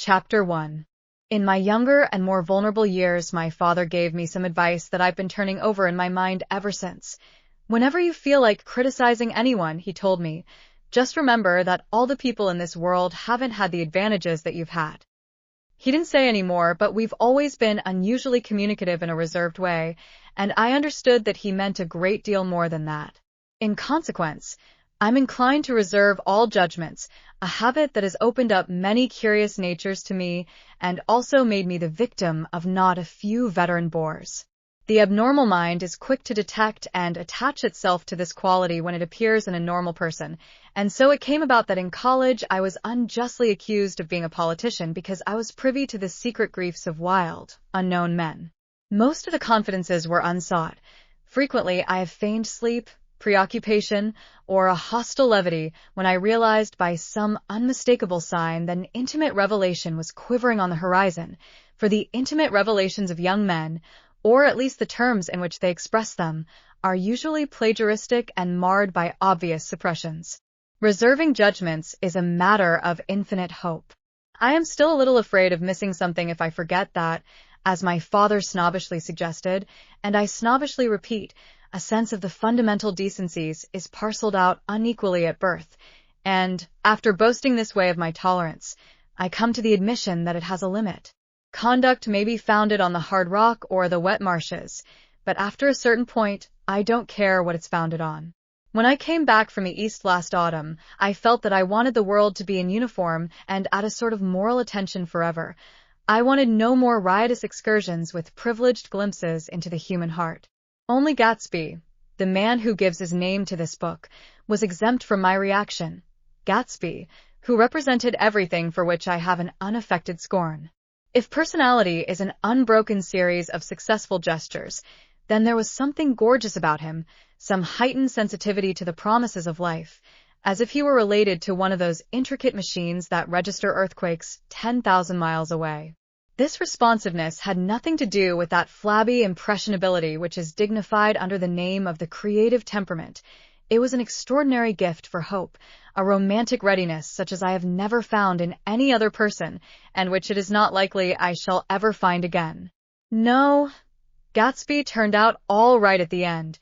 Chapter 1. In my younger and more vulnerable years, my father gave me some advice that I've been turning over in my mind ever since. Whenever you feel like criticizing anyone, he told me, just remember that all the people in this world haven't had the advantages that you've had. He didn't say any more, but we've always been unusually communicative in a reserved way, and I understood that he meant a great deal more than that. In consequence, I'm inclined to reserve all judgments, a habit that has opened up many curious natures to me and also made me the victim of not a few veteran bores. The abnormal mind is quick to detect and attach itself to this quality when it appears in a normal person, and so it came about that in college I was unjustly accused of being a politician because I was privy to the secret griefs of wild, unknown men. Most of the confidences were unsought. Frequently I have feigned sleep, preoccupation, or a hostile levity when I realized by some unmistakable sign that an intimate revelation was quivering on the horizon, for the intimate revelations of young men, or at least the terms in which they express them, are usually plagiaristic and marred by obvious suppressions. Reserving judgments is a matter of infinite hope. I am still a little afraid of missing something if I forget that, as my father snobbishly suggested, and I snobbishly repeat, a sense of the fundamental decencies is parceled out unequally at birth, and, after boasting this way of my tolerance, I come to the admission that it has a limit. Conduct may be founded on the hard rock or the wet marshes, but after a certain point, I don't care what it's founded on. When I came back from the East last autumn, I felt that I wanted the world to be in uniform and at a sort of moral attention forever. I wanted no more riotous excursions with privileged glimpses into the human heart. Only Gatsby, the man who gives his name to this book, was exempt from my reaction. Gatsby, who represented everything for which I have an unaffected scorn. If personality is an unbroken series of successful gestures, then there was something gorgeous about him, some heightened sensitivity to the promises of life, as if he were related to one of those intricate machines that register earthquakes 10,000 miles away. This responsiveness had nothing to do with that flabby impressionability which is dignified under the name of the creative temperament. It was an extraordinary gift for hope, a romantic readiness such as I have never found in any other person, and which it is not likely I shall ever find again. No, Gatsby turned out all right at the end.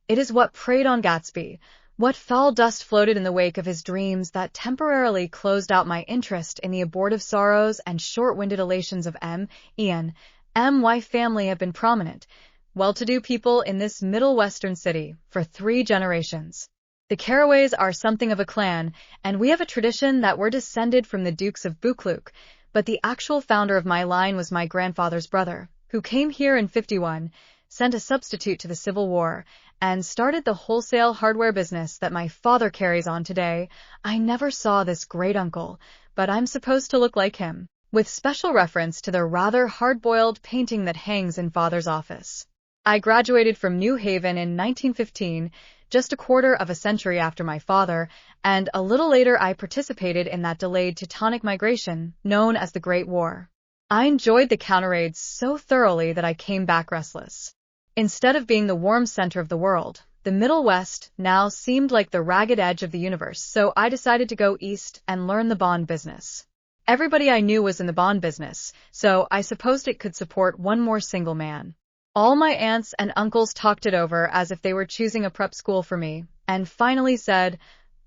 It is what preyed on Gatsby, what foul dust floated in the wake of his dreams that temporarily closed out my interest in the abortive sorrows and short-winded elations of M.Y. family have been prominent, well-to-do people in this Middle Western city for 3 generations. The Carraways are something of a clan, and we have a tradition that we're descended from the Dukes of Buccleuch, but the actual founder of my line was my grandfather's brother, who came here in '51, sent a substitute to the Civil War, and started the wholesale hardware business that my father carries on today. I never saw this great uncle, but I'm supposed to look like him, with special reference to the rather hard-boiled painting that hangs in father's office. I graduated from New Haven in 1915, just a quarter of a century after my father, and a little later I participated in that delayed Teutonic migration known as the Great War. I enjoyed the counter-raids so thoroughly that I came back restless. Instead of being the warm center of the world, the Middle West now seemed like the ragged edge of the universe, so I decided to go east and learn the bond business. Everybody I knew was in the bond business, so I supposed it could support one more single man. All my aunts and uncles talked it over as if they were choosing a prep school for me, and finally said,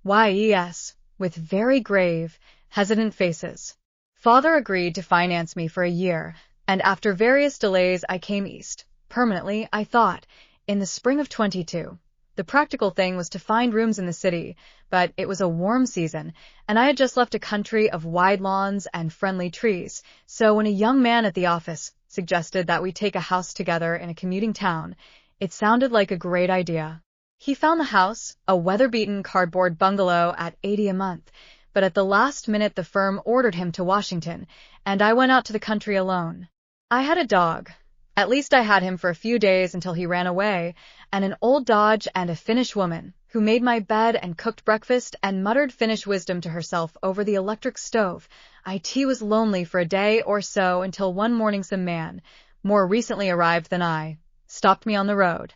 "Why, yes," with very grave, hesitant faces. Father agreed to finance me for a year, and after various delays I came east. Permanently, I thought, in the spring of '22. The practical thing was to find rooms in the city, but it was a warm season, and I had just left a country of wide lawns and friendly trees, so when a young man at the office suggested that we take a house together in a commuting town, it sounded like a great idea. He found the house, a weather-beaten cardboard bungalow at $80 a month, but at the last minute the firm ordered him to Washington, and I went out to the country alone. I had a dog. At least I had him for a few days until he ran away, and an old Dodge and a Finnish woman, who made my bed and cooked breakfast and muttered Finnish wisdom to herself over the electric stove. It was lonely for a day or so until one morning some man, more recently arrived than I, stopped me on the road.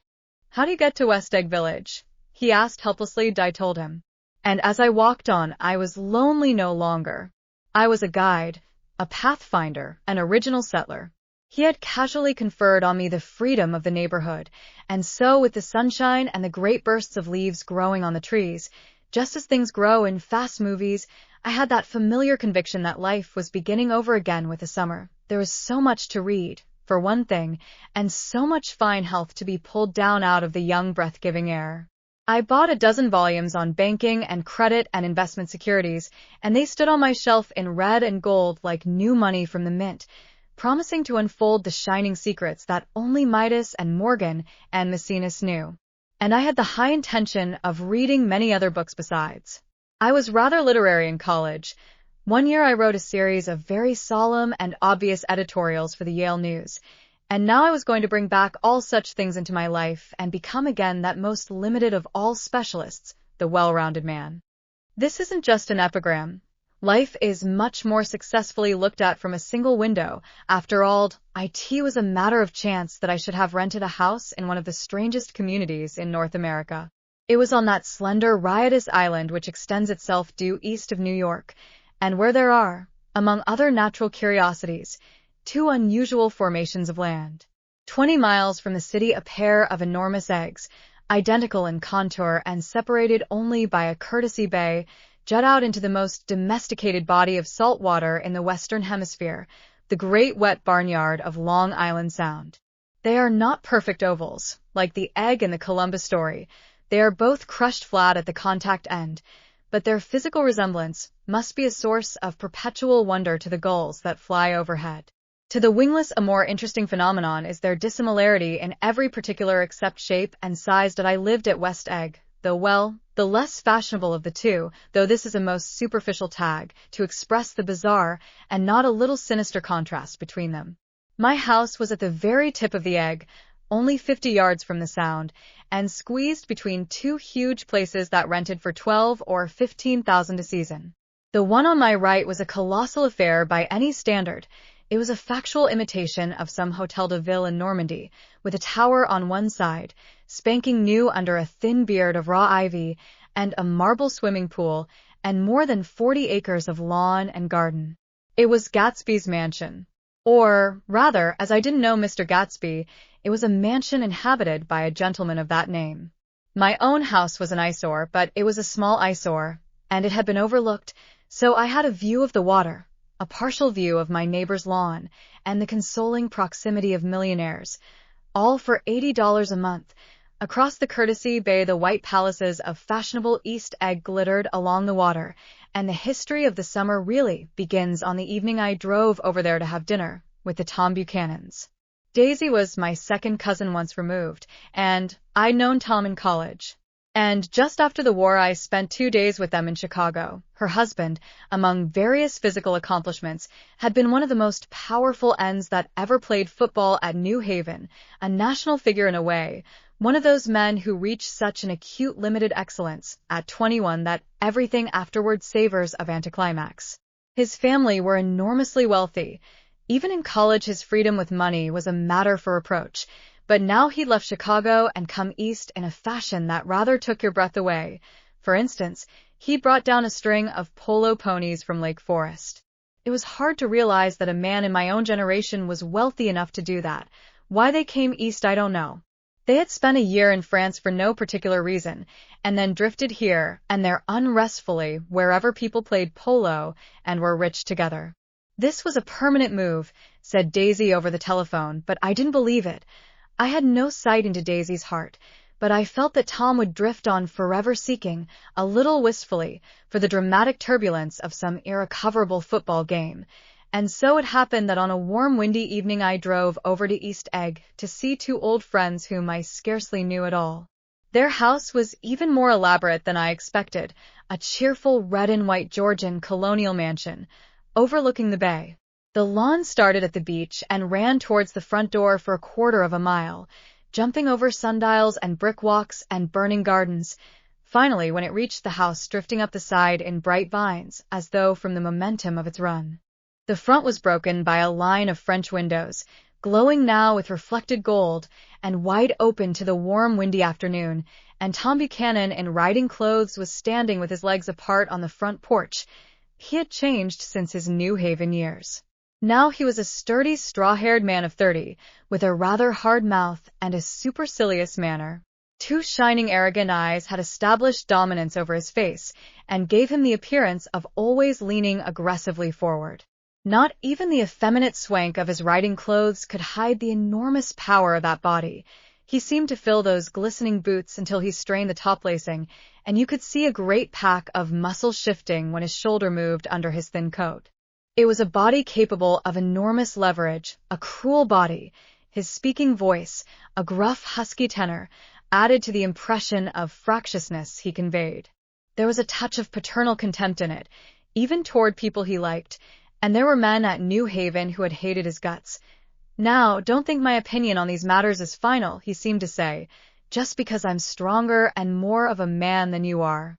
"How do you get to West Egg Village?" he asked helplessly. I told him. And as I walked on, I was lonely no longer. I was a guide, a pathfinder, an original settler. He had casually conferred on me the freedom of the neighborhood, and so with the sunshine and the great bursts of leaves growing on the trees, just as things grow in fast movies, I had that familiar conviction that life was beginning over again with the summer. There was so much to read, for one thing, and so much fine health to be pulled down out of the young, breath-giving air. I bought a dozen volumes on banking and credit and investment securities, and they stood on my shelf in red and gold like new money from the mint, promising to unfold the shining secrets that only Midas and Morgan and Maecenas knew. And I had the high intention of reading many other books besides. I was rather literary in college. One year I wrote a series of very solemn and obvious editorials for the Yale News, and now I was going to bring back all such things into my life and become again that most limited of all specialists, the well-rounded man. This isn't just an epigram. Life is much more successfully looked at from a single window. After all, it was a matter of chance that I should have rented a house in one of the strangest communities in North America. It was on that slender, riotous island which extends itself due east of New York, and where there are, among other natural curiosities, two unusual formations of land. 20 miles from the city, a pair of enormous eggs, identical in contour and separated only by a courtesy bay, jut out into the most domesticated body of salt water in the Western Hemisphere, the great wet barnyard of Long Island Sound. They are not perfect ovals, like the egg in the Columbus story. They are both crushed flat at the contact end, but their physical resemblance must be a source of perpetual wonder to the gulls that fly overhead. To the wingless, a more interesting phenomenon is their dissimilarity in every particular except shape and size. That I lived at West Egg, the less fashionable of the two, though this is a most superficial tag, to express the bizarre and not a little sinister contrast between them. My house was at the very tip of the egg, only 50 yards from the Sound, and squeezed between two huge places that rented for $12,000 or $15,000 a season. The one on my right was a colossal affair by any standard. It was a factual imitation of some Hôtel de Ville in Normandy, with a tower on one side, spanking new under a thin beard of raw ivy, and a marble swimming pool, and more than 40 acres of lawn and garden. It was Gatsby's mansion. Or, rather, as I didn't know Mr. Gatsby, it was a mansion inhabited by a gentleman of that name. My own house was an eyesore, but it was a small eyesore, and it had been overlooked, so I had a view of the water, a partial view of my neighbor's lawn, and the consoling proximity of millionaires, all for $80 a month. Across the courtesy bay the white palaces of fashionable East Egg glittered along the water, and the history of the summer really begins on the evening I drove over there to have dinner with the Tom Buchanans. Daisy was my second cousin once removed, and I'd known Tom in college. And just after the war I spent 2 days with them in Chicago. Her husband, among various physical accomplishments, had been one of the most powerful ends that ever played football at New Haven, a national figure in a way, one of those men who reach such an acute limited excellence at 21 that everything afterward savors of anticlimax. His family were enormously wealthy. Even in college his freedom with money was a matter for reproach. But now he'd left Chicago and come east in a fashion that rather took your breath away. For instance, he brought down a string of polo ponies from Lake Forest. It was hard to realize that a man in my own generation was wealthy enough to do that. Why they came east I don't know. They had spent a year in France for no particular reason, and then drifted here and there unrestfully wherever people played polo and were rich together. This was a permanent move, said Daisy over the telephone, but I didn't believe it. I had no sight into Daisy's heart, but I felt that Tom would drift on forever seeking, a little wistfully, for the dramatic turbulence of some irrecoverable football game. And so it happened that on a warm, windy evening I drove over to East Egg to see two old friends whom I scarcely knew at all. Their house was even more elaborate than I expected, a cheerful red and white Georgian colonial mansion, overlooking the bay. The lawn started at the beach and ran towards the front door for 1/4 of a mile, jumping over sundials and brick walks and burning gardens. Finally, when it reached the house, drifting up the side in bright vines, as though from the momentum of its run. The front was broken by a line of French windows, glowing now with reflected gold, and wide open to the warm, windy afternoon, and Tom Buchanan in riding clothes was standing with his legs apart on the front porch. He had changed since his New Haven years. Now he was a sturdy, straw-haired man of 30, with a rather hard mouth and a supercilious manner. Two shining, arrogant eyes had established dominance over his face and gave him the appearance of always leaning aggressively forward. Not even the effeminate swank of his riding clothes could hide the enormous power of that body. He seemed to fill those glistening boots until he strained the top lacing, and you could see a great pack of muscles shifting when his shoulder moved under his thin coat. It was a body capable of enormous leverage, a cruel body. His speaking voice, a gruff, husky tenor, added to the impression of fractiousness he conveyed. There was a touch of paternal contempt in it, even toward people he liked, and there were men at New Haven who had hated his guts. "Now, don't think my opinion on these matters is final," he seemed to say, "just because I'm stronger and more of a man than you are."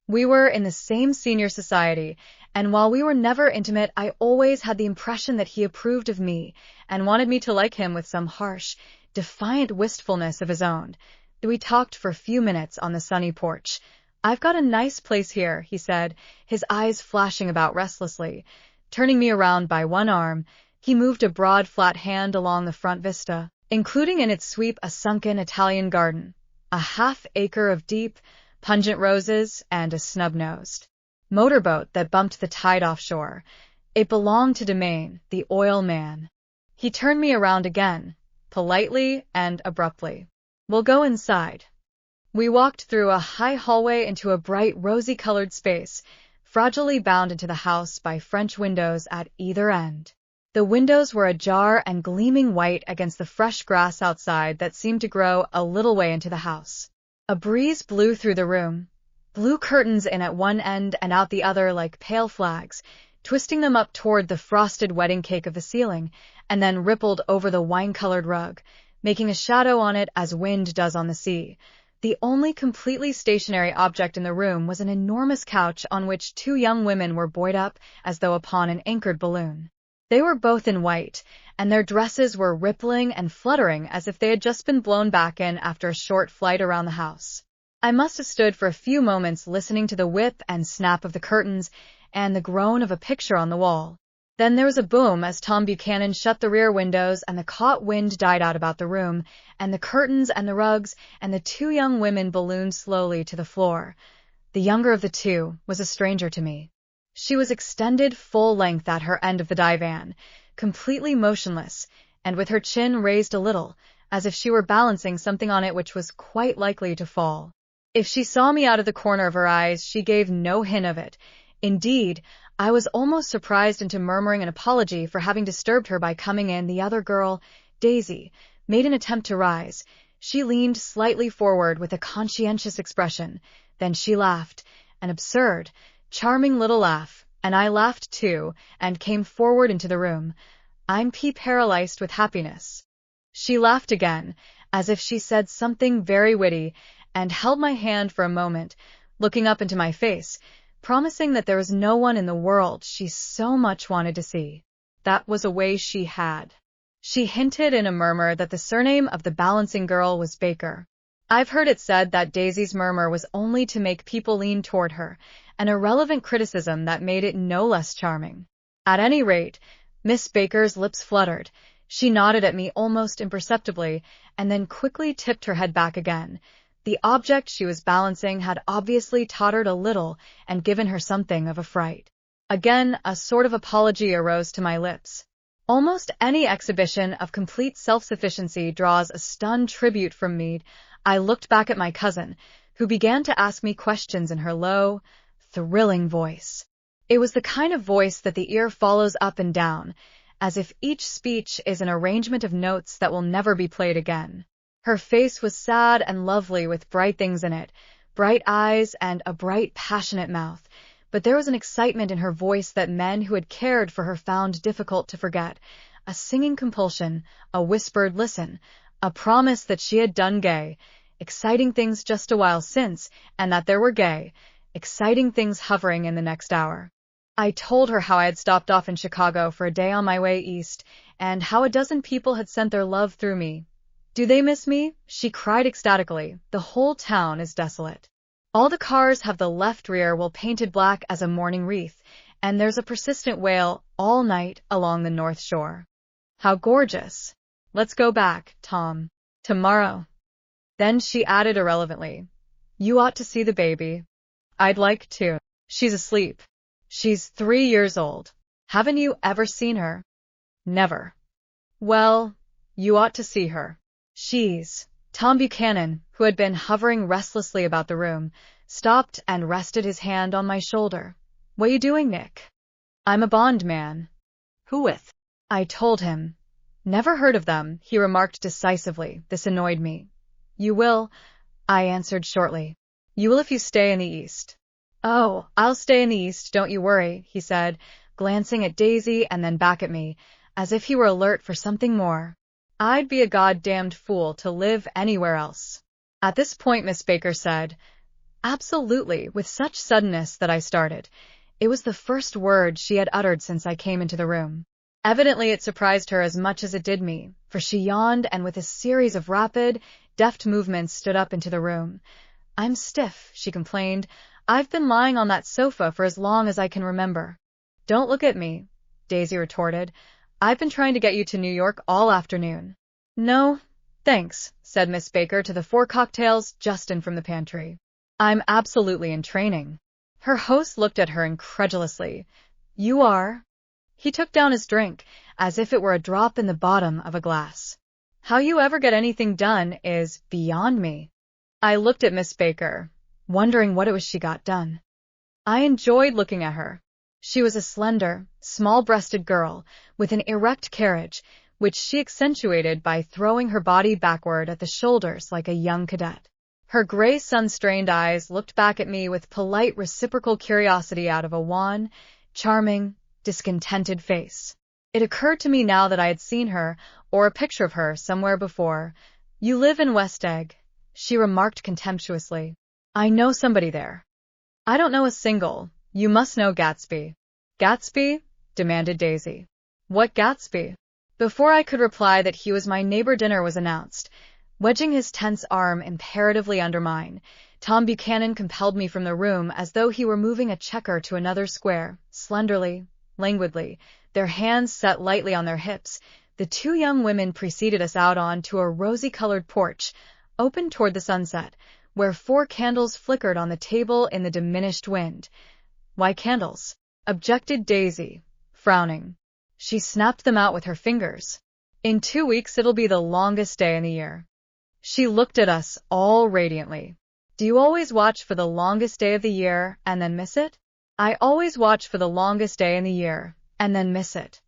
We were in the same senior society, and while we were never intimate, I always had the impression that he approved of me and wanted me to like him with some harsh, defiant wistfulness of his own. We talked for a few minutes on the sunny porch. "I've got a nice place here," he said, his eyes flashing about restlessly. Turning me around by one arm, he moved a broad, flat hand along the front vista, including in its sweep a sunken Italian garden, a half-acre of deep, pungent roses, and a snub-nosed motorboat that bumped the tide offshore. It belonged to Domain, the oil man. He turned me around again, politely and abruptly. "We'll go inside." We walked through a high hallway into a bright, rosy-colored space, fragilely bound into the house by French windows at either end. The windows were ajar and gleaming white against the fresh grass outside that seemed to grow a little way into the house. A breeze blew through the room, blew curtains in at one end and out the other like pale flags, twisting them up toward the frosted wedding cake of the ceiling, and then rippled over the wine-colored rug, making a shadow on it as wind does on the sea. The only completely stationary object in the room was an enormous couch on which two young women were buoyed up as though upon an anchored balloon. They were both in white, and their dresses were rippling and fluttering as if they had just been blown back in after a short flight around the house. I must have stood for a few moments listening to the whip and snap of the curtains and the groan of a picture on the wall. Then there was a boom as Tom Buchanan shut the rear windows and the caught wind died out about the room, and the curtains and the rugs and the two young women ballooned slowly to the floor. The younger of the two was a stranger to me. She was extended full length at her end of the divan, completely motionless, and with her chin raised a little, as if she were balancing something on it which was quite likely to fall. If she saw me out of the corner of her eyes, she gave no hint of it. Indeed, I was almost surprised into murmuring an apology for having disturbed her by coming in. The other girl, Daisy, made an attempt to rise. She leaned slightly forward with a conscientious expression. Then she laughed, an absurd, charming little laugh, and I laughed too, and came forward into the room. "I'm paralyzed with happiness." She laughed again, as if she said something very witty, and held my hand for a moment, looking up into my face, promising that there was no one in the world she so much wanted to see. That was a way she had. She hinted in a murmur that the surname of the balancing girl was Baker. I've heard it said that Daisy's murmur was only to make people lean toward her, an irrelevant criticism that made it no less charming. At any rate, Miss Baker's lips fluttered. She nodded at me almost imperceptibly, and then quickly tipped her head back again. The object she was balancing had obviously tottered a little and given her something of a fright. Again, a sort of apology arose to my lips. Almost any exhibition of complete self-sufficiency draws a stunned tribute from me. I looked back at my cousin, who began to ask me questions in her low, thrilling voice. It was the kind of voice that the ear follows up and down, as if each speech is an arrangement of notes that will never be played again. Her face was sad and lovely with bright things in it, bright eyes and a bright, passionate mouth, but there was an excitement in her voice that men who had cared for her found difficult to forget, a singing compulsion, a whispered listen, a promise that she had done gay, exciting things just a while since, and that there were gay, exciting things hovering in the next hour. I told her how I had stopped off in Chicago for a day on my way east, and how a dozen people had sent their love through me. "Do they miss me?" she cried ecstatically. "The whole town is desolate. All the cars have the left rear wheel painted black as a mourning wreath, and there's a persistent wail all night along the North Shore. How gorgeous. Let's go back, Tom. Tomorrow. Then she added irrelevantly, you ought to see the baby. I'd like to. She's asleep. She's 3 years old. Haven't you ever seen her? Never. Well, you ought to see her. Tom Buchanan, who had been hovering restlessly about the room, stopped and rested his hand on my shoulder. What you doing, Nick? I'm a bond man. Who with? I told him. Never heard of them, he remarked decisively. This annoyed me. You will, I answered shortly. You will if you stay in the East. Oh, I'll stay in the East, don't you worry, he said, glancing at Daisy and then back at me, as if he were alert for something more. I'd be a goddamned fool to live anywhere else. At this point, Miss Baker said, absolutely, with such suddenness that I started. It was the first word she had uttered since I came into the room. Evidently it surprised her as much as it did me, for she yawned and with a series of rapid, deft movements stood up into the room. I'm stiff, she complained. I've been lying on that sofa for as long as I can remember. Don't look at me, Daisy retorted. I've been trying to get you to New York all afternoon. No, thanks, said Miss Baker to the 4 cocktails just in from the pantry. I'm absolutely in training. Her host looked at her incredulously. You are? He took down his drink, as if it were a drop in the bottom of a glass. How you ever get anything done is beyond me. I looked at Miss Baker, wondering what it was she got done. I enjoyed looking at her. She was a slender, small-breasted girl with an erect carriage, which she accentuated by throwing her body backward at the shoulders like a young cadet. Her gray sun-strained eyes looked back at me with polite reciprocal curiosity out of a wan, charming, discontented face. It occurred to me now that I had seen her, or a picture of her, somewhere before. You live in West Egg, she remarked contemptuously. I know somebody there. I don't know a single. You must know Gatsby. Gatsby? Demanded Daisy. What Gatsby? Before I could reply that he was my neighbor, dinner was announced. Wedging his tense arm imperatively under mine, Tom Buchanan compelled me from the room as though he were moving a checker to another square. Slenderly, languidly, their hands set lightly on their hips, the 2 young women preceded us out on to a rosy-colored porch, open toward the sunset, where 4 candles flickered on the table in the diminished wind. Why candles? Objected Daisy, frowning. She snapped them out with her fingers. In 2 weeks it'll be the longest day in the year. She looked at us all radiantly. Do you always watch for the longest day of the year and then miss it? I always watch for the longest day in the year and then miss it.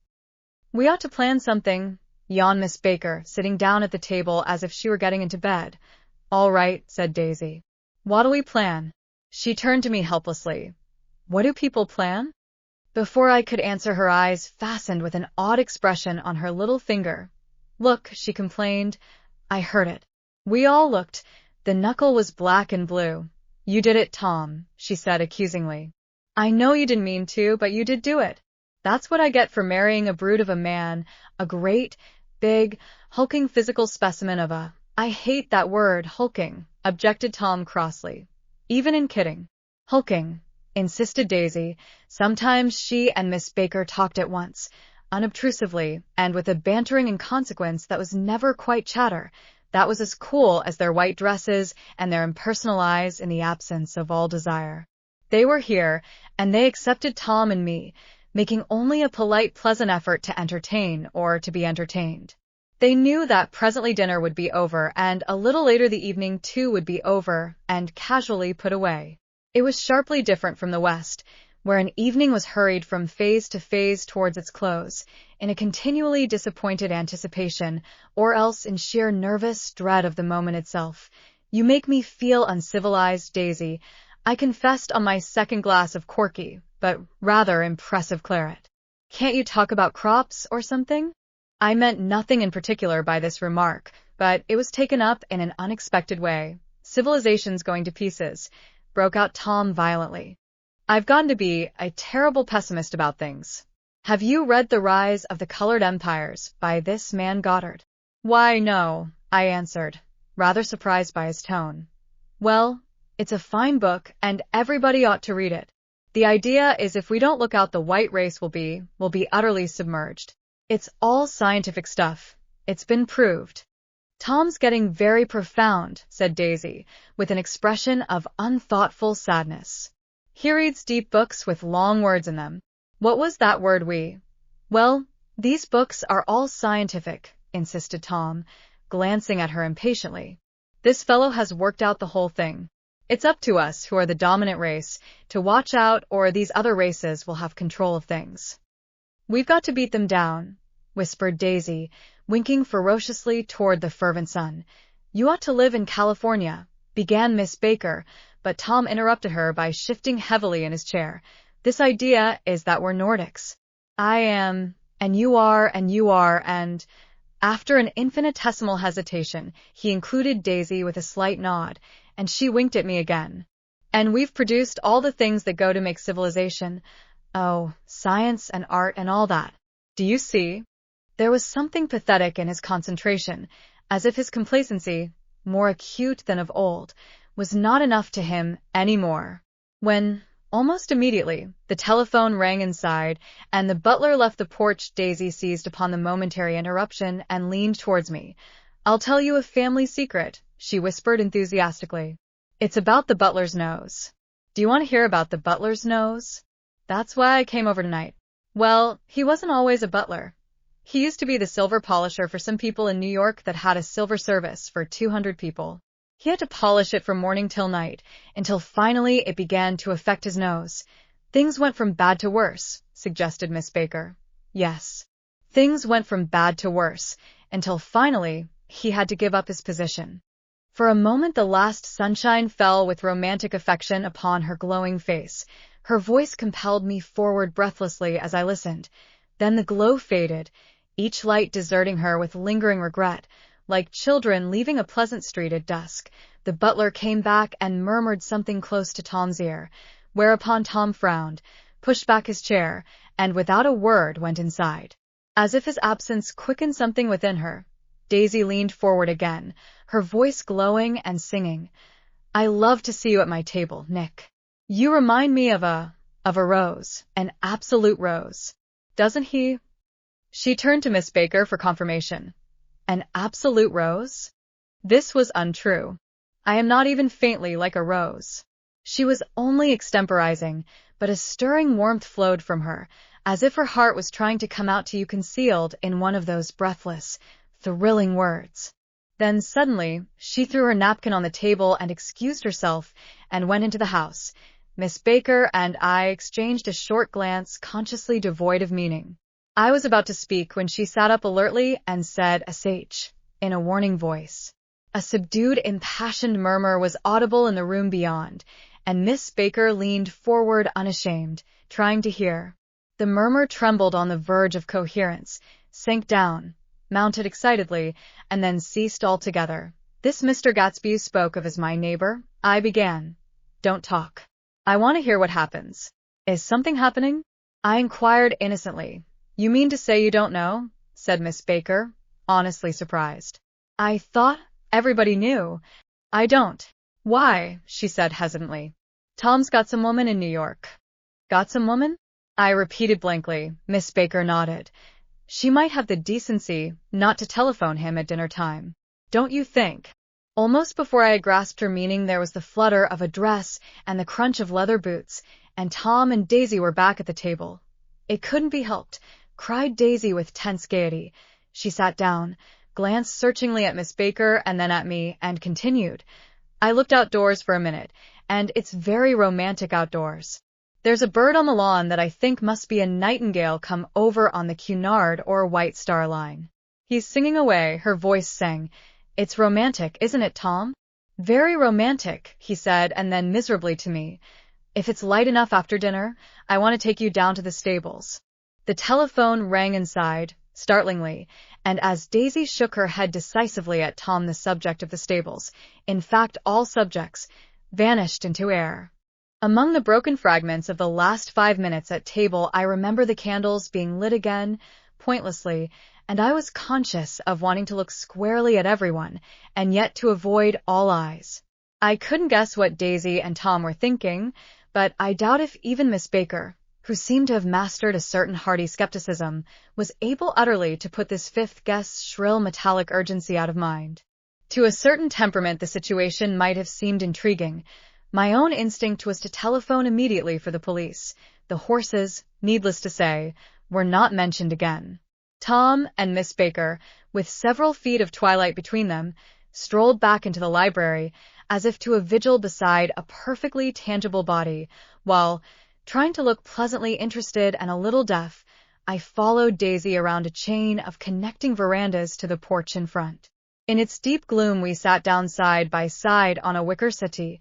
We ought to plan something, yawned Miss Baker, sitting down at the table as if she were getting into bed. All right, said Daisy. What'll we plan? She turned to me helplessly. What do people plan? Before I could answer, her eyes fastened with an odd expression on her little finger. Look, she complained. I heard it. We all looked. The knuckle was black and blue. You did it, Tom, she said accusingly. I know you didn't mean to, but you did do it. That's what I get for marrying a brute of a man, a great, big, hulking physical specimen of a— I hate that word, hulking, objected Tom crossly. Even in kidding. Hulking, insisted Daisy. Sometimes she and Miss Baker talked at once, unobtrusively, and with a bantering inconsequence that was never quite chatter, that was as cool as their white dresses and their impersonal eyes in the absence of all desire. They were here, and they accepted Tom and me, making only a polite, pleasant effort to entertain or to be entertained. They knew that presently dinner would be over, and a little later the evening too would be over and casually put away. It was sharply different from the West, where an evening was hurried from phase to phase towards its close, in a continually disappointed anticipation, or else in sheer nervous dread of the moment itself. You make me feel uncivilized, Daisy, I confessed on my second glass of corky, but rather impressive claret. Can't you talk about crops or something? I meant nothing in particular by this remark, but it was taken up in an unexpected way. Civilization's going to pieces, broke out Tom violently. I've gotten to be a terrible pessimist about things. Have you read The Rise of the Colored Empires by this man Goddard? Why, no, I answered, rather surprised by his tone. Well, it's a fine book, and everybody ought to read it. The idea is if we don't look out, the white race will be utterly submerged. It's all scientific stuff. It's been proved. Tom's getting very profound, said Daisy, with an expression of unthoughtful sadness. He reads deep books with long words in them. What was that word we? Well, these books are all scientific, insisted Tom, glancing at her impatiently. This fellow has worked out the whole thing. It's up to us, who are the dominant race, to watch out, or these other races will have control of things. We've got to beat them down, whispered Daisy, winking ferociously toward the fervent sun. You ought to live in California, began Miss Baker, but Tom interrupted her by shifting heavily in his chair. This idea is that we're Nordics. I am, and you are, and... After an infinitesimal hesitation, he included Daisy with a slight nod, and she winked at me again. And we've produced all the things that go to make civilization. Oh, science and art and all that. Do you see? There was something pathetic in his concentration, as if his complacency, more acute than of old, was not enough to him any more. When, almost immediately, the telephone rang inside, and the butler left the porch, Daisy seized upon the momentary interruption and leaned towards me. I'll tell you a family secret, she whispered enthusiastically. It's about the butler's nose. Do you want to hear about the butler's nose? That's why I came over tonight. Well, he wasn't always a butler. He used to be the silver polisher for some people in New York that had a silver service for 200 people. He had to polish it from morning till night, until finally it began to affect his nose. Things went from bad to worse, suggested Miss Baker. Yes. Things went from bad to worse, until finally he had to give up his position. For a moment the last sunshine fell with romantic affection upon her glowing face. Her voice compelled me forward breathlessly as I listened. Then the glow faded, each light deserting her with lingering regret. Like children leaving a pleasant street at dusk, the butler came back and murmured something close to Tom's ear, whereupon Tom frowned, pushed back his chair, and without a word went inside. As if his absence quickened something within her, Daisy leaned forward again, her voice glowing and singing. I love to see you at my table, Nick. You remind me of a rose, an absolute rose. Doesn't he? She turned to Miss Baker for confirmation. An absolute rose? This was untrue. I am not even faintly like a rose. She was only extemporizing, but a stirring warmth flowed from her, as if her heart was trying to come out to you concealed in one of those breathless, thrilling words. Then suddenly, she threw her napkin on the table and excused herself and went into the house. Miss Baker and I exchanged a short glance consciously devoid of meaning. I was about to speak when she sat up alertly and said a sage, in a warning voice. A subdued, impassioned murmur was audible in the room beyond, and Miss Baker leaned forward unashamed, trying to hear. The murmur trembled on the verge of coherence, sank down, mounted excitedly, and then ceased altogether. This Mr. Gatsby spoke of as my neighbor, I began. Don't talk. I want to hear what happens. Is something happening? I inquired innocently. You mean to say you don't know? Said Miss Baker, honestly surprised. I thought everybody knew. I don't. Why? She said hesitantly. Tom's got some woman in New York. Got some woman? I repeated blankly. Miss Baker nodded. She might have the decency not to telephone him at dinner time. Don't you think? Almost before I had grasped her meaning, there was the flutter of a dress and the crunch of leather boots, and Tom and Daisy were back at the table. It couldn't be helped, cried Daisy with tense gaiety. She sat down, glanced searchingly at Miss Baker and then at me, and continued. I looked outdoors for a minute, and it's very romantic outdoors. There's a bird on the lawn that I think must be a nightingale come over on the Cunard or White Star Line. He's singing away, her voice sang. It's romantic, isn't it, Tom? Very romantic, he said, and then miserably to me. If it's light enough after dinner, I want to take you down to the stables. The telephone rang inside, startlingly, and as Daisy shook her head decisively at Tom, the subject of the stables, in fact all subjects, vanished into air. Among the broken fragments of the last 5 minutes at table, I remember the candles being lit again, pointlessly, and I was conscious of wanting to look squarely at everyone, and yet to avoid all eyes. I couldn't guess what Daisy and Tom were thinking, but I doubt if even Miss Baker, who seemed to have mastered a certain hearty skepticism, was able utterly to put this fifth guest's shrill metallic urgency out of mind. To a certain temperament the situation might have seemed intriguing. My own instinct was to telephone immediately for the police. The horses, needless to say, were not mentioned again. Tom and Miss Baker, with several feet of twilight between them, strolled back into the library, as if to a vigil beside a perfectly tangible body, while, trying to look pleasantly interested and a little deaf, I followed Daisy around a chain of connecting verandas to the porch in front. In its deep gloom we sat down side by side on a wicker settee.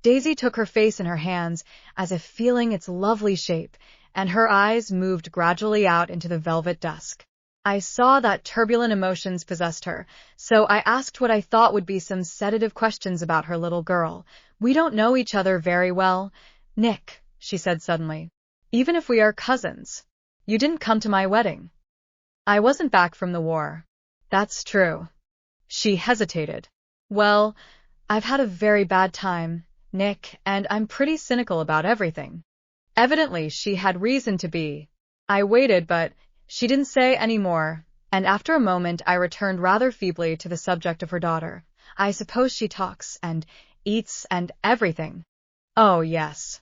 Daisy took her face in her hands, as if feeling its lovely shape, and her eyes moved gradually out into the velvet dusk. I saw that turbulent emotions possessed her, so I asked what I thought would be some sedative questions about her little girl. "We don't know each other very well, Nick," she said suddenly. "Even if we are cousins. You didn't come to my wedding." "I wasn't back from the war." "That's true." She hesitated. "Well, I've had a very bad time, Nick, and I'm pretty cynical about everything." Evidently she had reason to be. I waited, but she didn't say any more, and after a moment I returned rather feebly to the subject of her daughter. "I suppose she talks, and eats, and everything." "Oh, yes."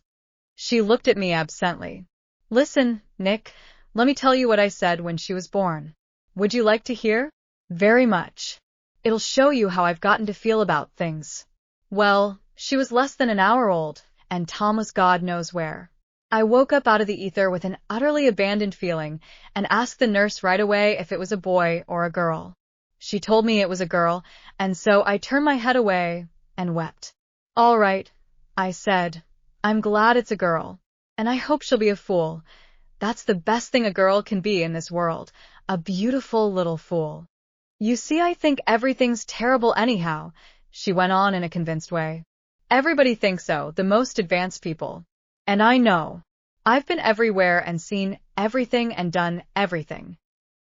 She looked at me absently. "Listen, Nick, let me tell you what I said when she was born. Would you like to hear?" "Very much. It'll show you how I've gotten to feel about things." Well, she was less than an hour old, and Tom was God knows where. I woke up out of the ether with an utterly abandoned feeling and asked the nurse right away if it was a boy or a girl. She told me it was a girl, and so I turned my head away and wept. "All right," I said. "I'm glad it's a girl, and I hope she'll be a fool. That's the best thing a girl can be in this world, a beautiful little fool." "You see, I think everything's terrible anyhow," she went on in a convinced way. "Everybody thinks so, the most advanced people. And I know. I've been everywhere and seen everything and done everything."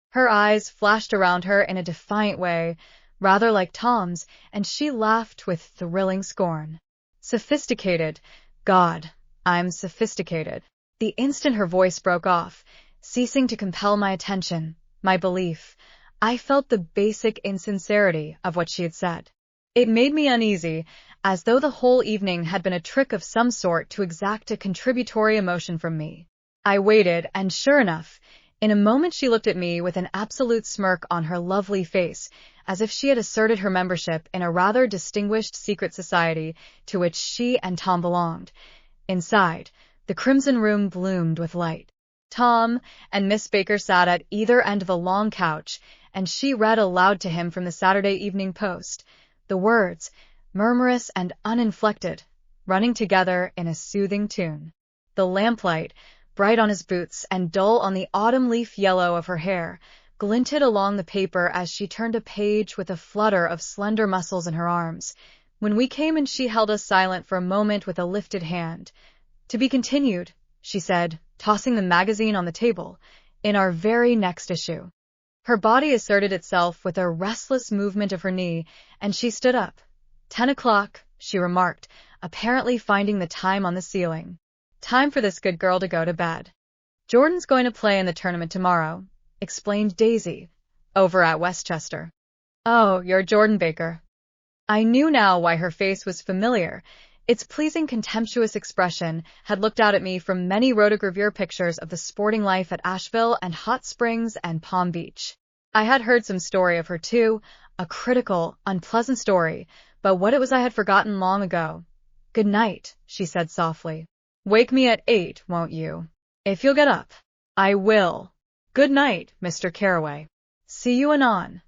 Her eyes flashed around her in a defiant way, rather like Tom's, and she laughed with thrilling scorn. "Sophisticated. God, I'm sophisticated." The instant her voice broke off, ceasing to compel my attention, my belief, I felt the basic insincerity of what she had said. It made me uneasy, as though the whole evening had been a trick of some sort to exact a contributory emotion from me. I waited, and sure enough, in a moment she looked at me with an absolute smirk on her lovely face, as if she had asserted her membership in a rather distinguished secret society to which she and Tom belonged. Inside, the crimson room bloomed with light. Tom and Miss Baker sat at either end of the long couch, and she read aloud to him from the Saturday Evening Post, the words, murmurous and uninflected, running together in a soothing tune. The lamplight, bright on his boots and dull on the autumn leaf yellow of her hair, glinted along the paper as she turned a page with a flutter of slender muscles in her arms. When we came in she held us silent for a moment with a lifted hand. "To be continued," she said, tossing the magazine on the table, "in our very next issue." Her body asserted itself with a restless movement of her knee, and she stood up. 10 o'clock, she remarked, apparently finding the time on the ceiling. "Time for this good girl to go to bed. Jordan's going to play in the tournament tomorrow," explained Daisy, "over at Westchester." "Oh, you're Jordan Baker." I knew now why her face was familiar. Its pleasing contemptuous expression had looked out at me from many rotogravure pictures of the sporting life at Asheville and Hot Springs and Palm Beach. I had heard some story of her too, a critical, unpleasant story, but what it was I had forgotten long ago. "Good night," she said softly. "Wake me at 8, won't you? If you'll get up." "I will. Good night, Mr. Carroway. See you anon."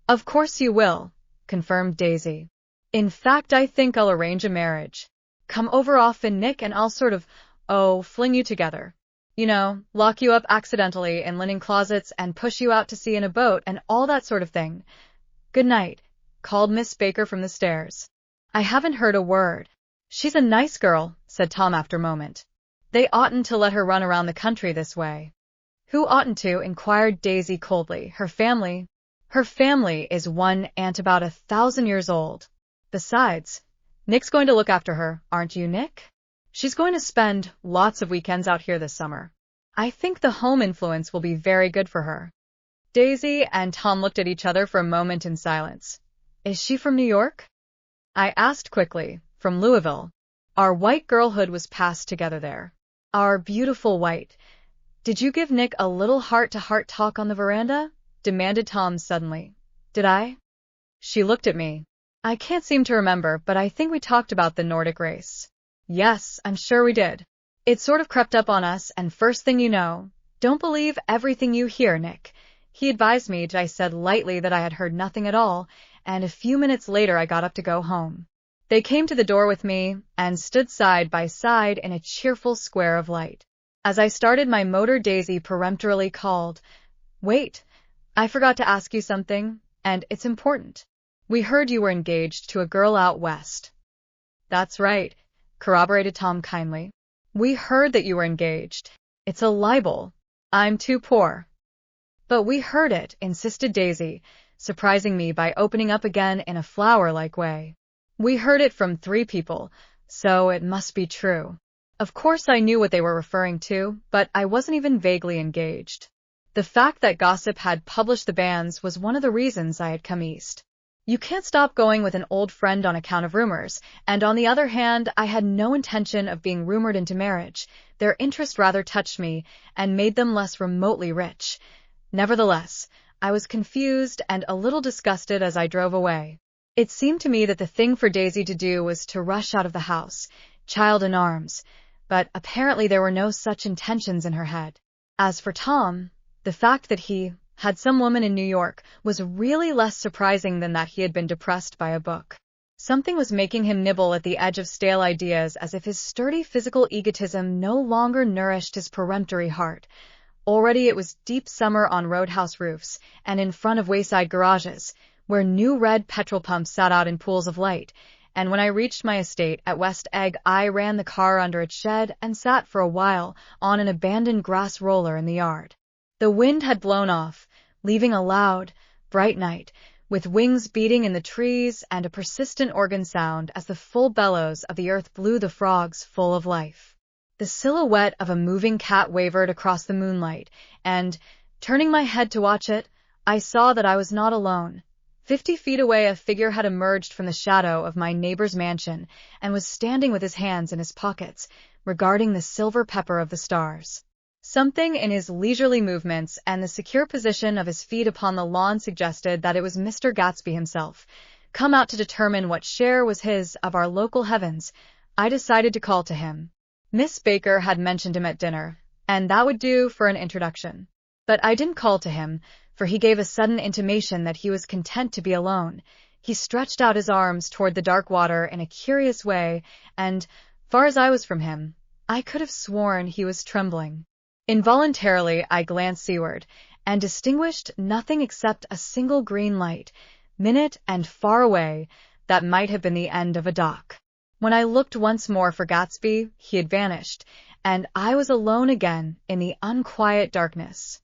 "Of course you will," confirmed Daisy. "In fact, I think I'll arrange a marriage. Come over often, Nick, and I'll sort of, fling you together. You know, lock you up accidentally in linen closets and push you out to sea in a boat and all that sort of thing." "Good night," called Miss Baker from the stairs. "I haven't heard a word." "She's a nice girl," said Tom after a moment. "They oughtn't to let her run around the country this way." "Who oughtn't to?" inquired Daisy coldly. "Her family." "Her family is one aunt about 1,000 years old. Besides, Nick's going to look after her, aren't you, Nick?" She's going to spend lots of weekends out here this summer. I think the home influence will be very good for her. Daisy and Tom looked at each other for a moment in silence. Is she from New York? I asked quickly. From Louisville. Our white girlhood was passed together there. Our beautiful white. Did you give Nick a little heart-to-heart talk on the veranda? Demanded Tom suddenly. Did I? She looked at me. I can't seem to remember, but I think we talked about the Nordic race. Yes, I'm sure we did. It sort of crept up on us, and first thing you know, don't believe everything you hear, Nick. He advised me. I said lightly that I had heard nothing at all, and a few minutes later I got up to go home. They came to the door with me and stood side by side in a cheerful square of light. As I started my motor, Daisy peremptorily called, Wait, I forgot to ask you something, and it's important. We heard you were engaged to a girl out west. That's right, corroborated Tom kindly. We heard that you were engaged. It's a libel. I'm too poor. But we heard it, insisted Daisy, surprising me by opening up again in a flower-like way. We heard it from 3 people, so it must be true. Of course I knew what they were referring to, but I wasn't even vaguely engaged. The fact that gossip had published the bans was one of the reasons I had come east. You can't stop going with an old friend on account of rumors, and on the other hand, I had no intention of being rumored into marriage. Their interest rather touched me and made them less remotely rich. Nevertheless, I was confused and a little disgusted as I drove away. It seemed to me that the thing for Daisy to do was to rush out of the house, child in arms, but apparently there were no such intentions in her head. As for Tom, the fact that he had some woman in New York was really less surprising than that he had been depressed by a book. Something was making him nibble at the edge of stale ideas, as if his sturdy physical egotism no longer nourished his peremptory heart. Already it was deep summer on roadhouse roofs and in front of wayside garages, where new red petrol pumps sat out in pools of light, and when I reached my estate at West Egg, I ran the car under its shed and sat for a while on an abandoned grass roller in the yard. The wind had blown off, leaving a loud, bright night, with wings beating in the trees and a persistent organ sound as the full bellows of the earth blew the frogs full of life. The silhouette of a moving cat wavered across the moonlight, and, turning my head to watch it, I saw that I was not alone. 50 feet away, a figure had emerged from the shadow of my neighbor's mansion and was standing with his hands in his pockets, regarding the silver pepper of the stars. Something in his leisurely movements and the secure position of his feet upon the lawn suggested that it was Mr. Gatsby himself, come out to determine what share was his of our local heavens. I decided to call to him. Miss Baker had mentioned him at dinner, and that would do for an introduction. But I didn't call to him, for he gave a sudden intimation that he was content to be alone. He stretched out his arms toward the dark water in a curious way, and, far as I was from him, I could have sworn he was trembling. Involuntarily, I glanced seaward, and distinguished nothing except a single green light, minute and far away, that might have been the end of a dock. When I looked once more for Gatsby, he had vanished, and I was alone again in the unquiet darkness.